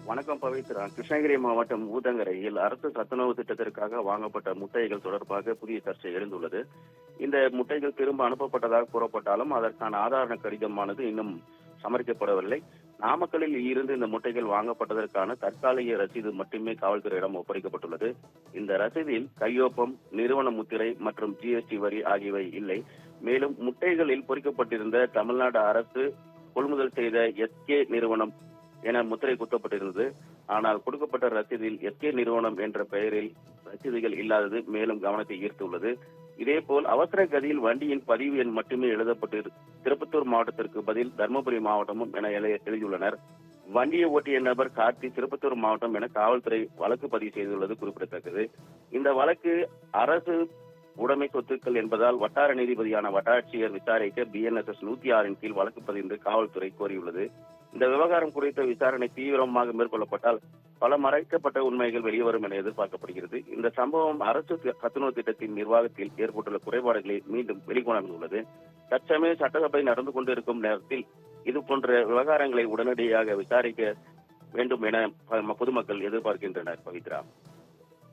வணக்கம் பவித்ரா. கிருஷ்ணகிரி மாவட்டம் ஊதங்கரையில் அரசு சத்துணவு திட்டத்திற்காக வாங்கப்பட்ட முட்டைகள் தொடர்பாக புதிய சர்ச்சை எழுந்துள்ளது. இந்த முட்டைகள் திரும்ப அனுப்பப்பட்டதாக கூறப்பட்டாலும் அதற்கான ஆதார கடிதமானது இன்னும் சமர்ப்பிக்கப்படவில்லை. நாமக்கலில் இருந்து இந்த முட்டைகள் வாங்கப்பட்டதற்கான தற்காலிக ரசீது மட்டுமே காவல்துறையிடம் ஒப்படைக்கப்பட்டுள்ளது. இந்த ரசீதில் கையொப்பம், நிறுவன முத்திரை மற்றும் ஜிஎஸ்டி வரி ஆகியவை இல்லை. மேலும் முட்டைகளில் பொறிக்கப்பட்டிருந்த தமிழ்நாடு அரசு கொள்முதல் செய்த எஸ்கே நிறுவனம் என முத்திரை குத்தப்பட்டிருந்தது. ஆனால் கொடுக்கப்பட்ட ரசீதில் எஸ்கே நிறுவனம் என்ற பெயரில் ரசீதுகள் இல்லாதது மேலும் கவனத்தை ஈர்த்துள்ளது. இதேபோல் அவசர கதியில் வண்டியின் பதிவு எண் மட்டுமே எழுதப்பட்டு திருப்பத்தூர் மாவட்டத்திற்கு பதில் தருமபுரி மாவட்டமும் என எழுதியுள்ளனர். வண்டியை ஓட்டிய நபர் கார்த்தி திருப்பத்தூர் மாவட்டம் என காவல்துறை வழக்கு பதிவு செய்துள்ளது குறிப்பிடத்தக்கது. இந்த வழக்கு அரசு உடைமை சொத்துக்கள் என்பதால் வட்டார நீதிபதியான வட்டாட்சியர் விசாரிக்க BNSS 106 கீழ் வழக்கு பதிவு காவல்துறை கோரியுள்ளது. இந்த விவகாரம் குறித்த விசாரணை தீவிரமாக மேற்கொள்ளப்பட்டால் பல மறைக்கப்பட்ட உண்மைகள் வெளிவரும் என எதிர்பார்க்கப்படுகிறது. இந்த சம்பவம் அரசு சத்துணவு திட்டத்தின் நிர்வாகத்தில் ஏற்பட்டுள்ள குறைபாடுகளை மீண்டும் வெளிக்கொணர்ந்துள்ளது. தற்சமயம் சட்டசபை நடந்து கொண்டிருக்கும் நேரத்தில் இதுபோன்ற விவகாரங்களை உடனடியாக விசாரிக்க வேண்டும் என பொதுமக்கள் எதிர்பார்க்கின்றனர். பவித்ரா.